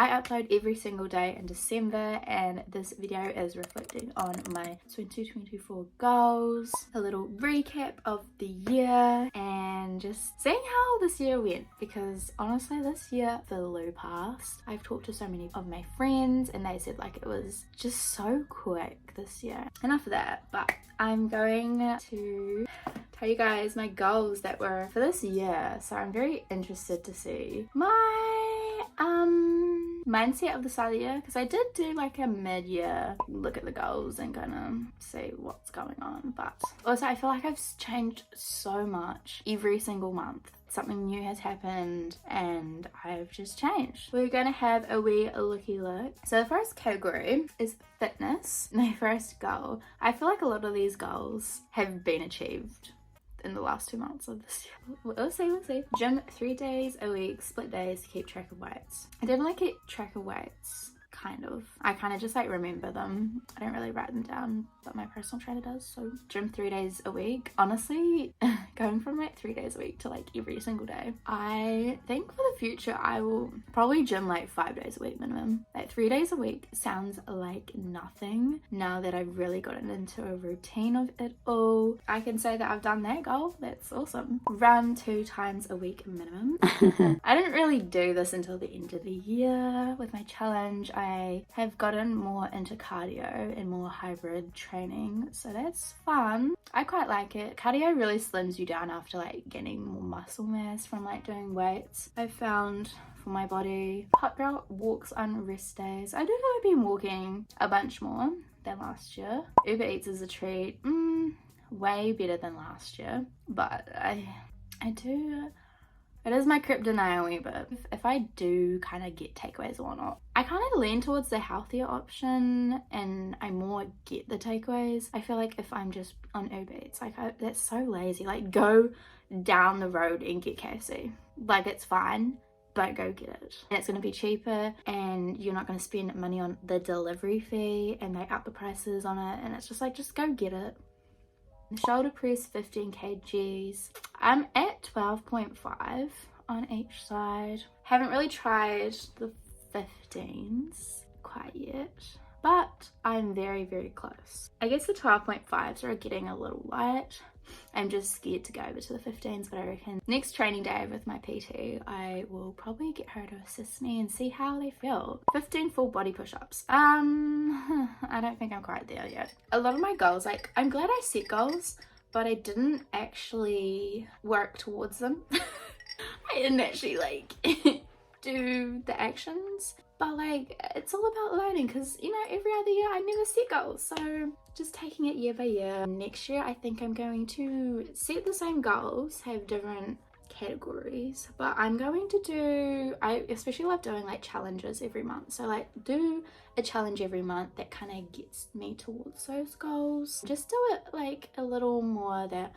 I upload every single day in December, and this video is reflecting on my 2024 goals, a little recap of the year, and just seeing how this year went, because honestly this year flew past. I've talked to so many of my friends and they said like it was just so quick this year. Enough of that, but I'm going to tell you guys my goals that were for this year. So I'm very interested to see my mindset of the start of the year, because I did do like a mid-year look at the goals and kind of see what's going on. But also I feel like I've changed so much every single month. Something new has happened and I've just changed. We're gonna have a wee looky look. So the first category is fitness. My first goal. I feel like a lot of these goals have been achieved in the last 2 months of this year. We'll see. Gym 3 days a week, split days to keep track of weights. I definitely keep track of weights, kind of. I kind of just like remember them. I don't really write them down, but my personal trainer does. So gym 3 days a week. Honestly, going from like 3 days a week to like every single day. I think for the future I will probably gym like 5 days a week minimum. Like 3 days a week sounds like nothing now that I've really gotten into a routine of it all. I can say that I've done that goal. That's awesome. Run 2 times a week minimum. I didn't really do this until the end of the year with my challenge. I have gotten more into cardio and more hybrid training, so that's fun. I quite like it. Cardio really slims you down after like gaining more muscle mass from like doing weights. I found for my body, hot girl walks on rest days. I do have been walking a bunch more than last year. Uber Eats is a treat. Way better than last year, but I do. It is my kryptonite a wee bit. If I do kind of get takeaways or whatnot, I kind of lean towards the healthier option and I more get the takeaways. I feel like if I'm just on Uber Eats, like that's so lazy. Like go down the road and get KFC. Like it's fine, but go get it. And it's going to be cheaper and you're not going to spend money on the delivery fee, and they up the prices on it, and it's just like, just go get it. Shoulder press 15 kgs. I'm at 12.5 on each side. Haven't really tried the 15s quite yet, but I'm very, very close. I guess the 12.5s are getting a little light. I'm just scared to go over to the 15s, but I reckon next training day with my PT, I will probably get her to assist me and see how they feel. 15 full body push-ups. I don't think I'm quite there yet. A lot of my goals, like I'm glad I set goals, but I didn't actually work towards them. I didn't actually like do the actions. But like it's all about learning, because you know every other year I never set goals, so just taking it year by year. Next year I think I'm going to set the same goals, have different categories, but I'm going to do, I especially love doing like challenges every month, so like do a challenge every month that kind of gets me towards those goals. Just do it like a little more that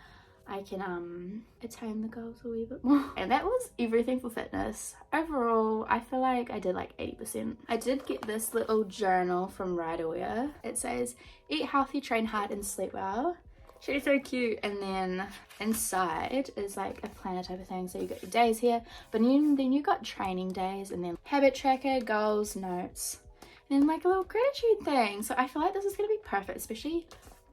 I can attain the goals a wee bit more. And that was everything for fitness. Overall, I feel like I did like 80%. I did get this little journal from Riderwear. It says, eat healthy, train hard, and sleep well. She's so cute. And then inside is like a planner type of thing. So you got your days here, but then you got training days, and then habit tracker, goals, notes, and like a little gratitude thing. So I feel like this is gonna be perfect, especially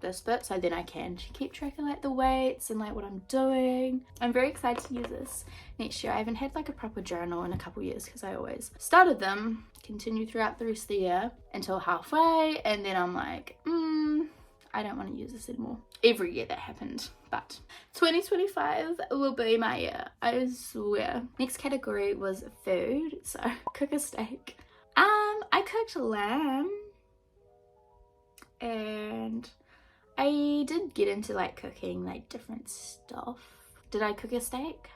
this bit, so then I can keep track of like the weights and like what I'm doing. I'm very excited to use this next year. I haven't had like a proper journal in a couple years, because I always started them, continue throughout the rest of the year until halfway, and then I'm like, I don't want to use this anymore. Every year that happened, but 2025 will be my year, I swear. Next category was food, so cook a steak. I cooked lamb, and I did get into like cooking like different stuff. Did I cook a steak?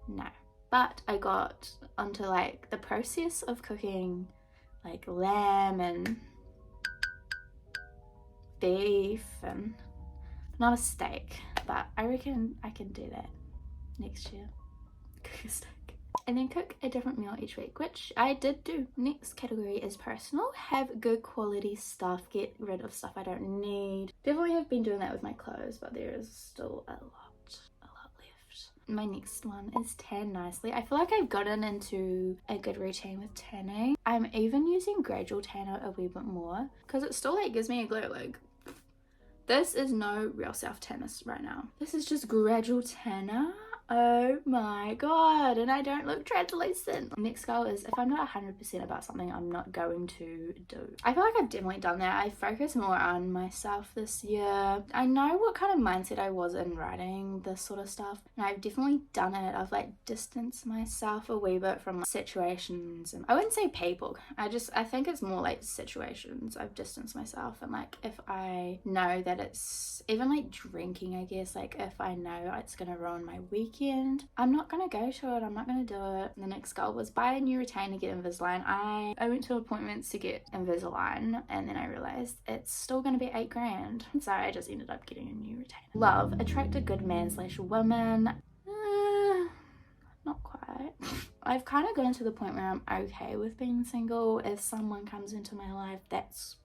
No. But I got onto like the process of cooking like lamb and beef, and not a steak, but I reckon I can do that next year. Cook a steak. And then cook a different meal each week, which I did do. Next category is personal. Have good quality stuff. Get rid of stuff I don't need. Definitely have been doing that with my clothes, but there is still a lot left. My next one is tan nicely. I feel like I've gotten into a good routine with tanning. I'm even using gradual tanner a wee bit more because it still like gives me a glow. Like, this is no real self tanner right now. This is just gradual tanner. Oh my god, and I don't look translucent. Next goal is, if I'm not 100% about something, I'm not going to do. I feel like I've definitely done that. I focus more on myself this year. I know what kind of mindset I was in writing this sort of stuff, and I've definitely done it. I've like distanced myself a wee bit from like, situations, and I wouldn't say people. I think it's more like situations. I've distanced myself, and like if I know that it's even like drinking, I guess, like if I know it's gonna ruin my weekend, I'm not gonna go to it. I'm not gonna do it. The next goal was buy a new retainer, get Invisalign. I went to appointments to get Invisalign, and then I realized it's still gonna be $8,000, so I just ended up getting a new retainer. Love, attract a good man / woman. Not quite. I've kind of gotten to the point where I'm okay with being single. If someone comes into my life, that's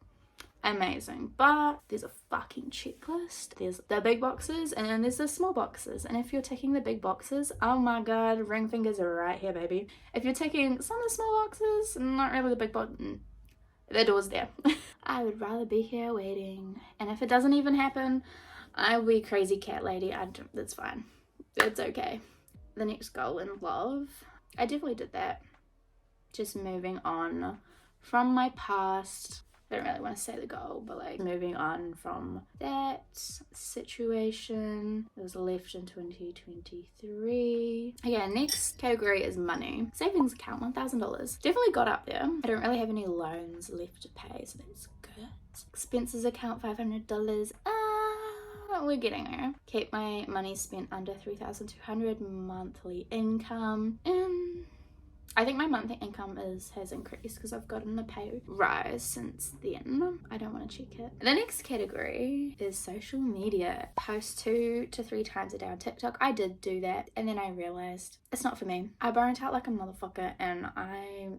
amazing, but there's a fucking checklist. There's the big boxes and then there's the small boxes, and if you're ticking the big boxes, oh my god, ring fingers are right here, baby. If you're ticking some of the small boxes, not really the big box, the door's there. I would rather be here waiting, and if it doesn't even happen, I'll be crazy cat lady. That's fine, it's okay. The next goal in love, I definitely did that, just moving on from my past. I don't really want to say the goal, but like moving on from that situation that was left in 2023. Okay, next category is money. Savings account, $1,000. Definitely got up there. I don't really have any loans left to pay, so that's good. Expenses account, $500. We're getting there. Keep my money spent under $3,200 monthly income, and I think my monthly income has increased because I've gotten a pay rise since then. I don't want to check it. The next category is social media. Post 2 to 3 times a day on TikTok. I did do that, and then I realized it's not for me. I burnt out like a motherfucker, and I'd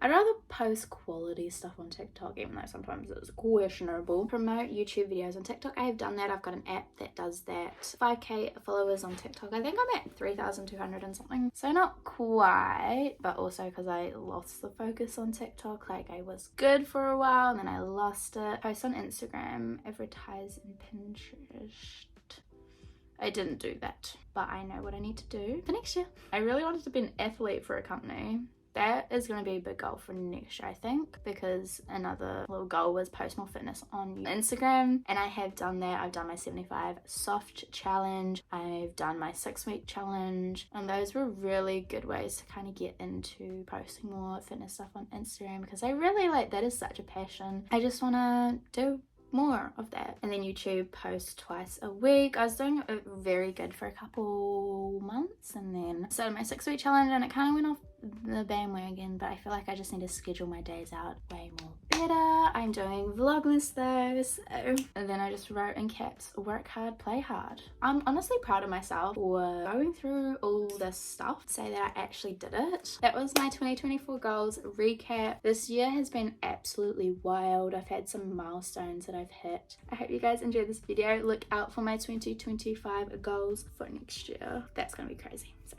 rather post quality stuff on TikTok, even though sometimes it's questionable. Promote YouTube videos on TikTok. I have done that. I've got an app that does that. 5k followers on TikTok. I think I'm at 3,200 and something, so not quite, but also because I lost the focus on TikTok. Like, I was good for a while and then I lost it. Post on Instagram, advertise in Pinterest. I didn't do that, but I know what I need to do for next year. I really wanted to be an athlete for a company. That is going to be a big goal for next year, I think, because another little goal was post more fitness on Instagram, and I have done that. I've done my 75 soft challenge, I've done my 6-week challenge, and those were really good ways to kind of get into posting more fitness stuff on Instagram, because I really like, that is such a passion. I just want to do more of that. And then YouTube, post twice a week. I was doing it very good for a couple months, and then started my 6-week challenge, and it kind of went off the bandwagon, but I feel like I just need to schedule my days out way more better. I'm doing Vlogmas though, so, and then I just wrote in caps, work hard, play hard. I'm honestly proud of myself for going through all this stuff to say that I actually did it. That was my 2024 goals recap. This year has been absolutely wild. I've had some milestones that I've hit. I hope you guys enjoyed this video. Look out for my 2025 goals for next year. That's gonna be crazy. So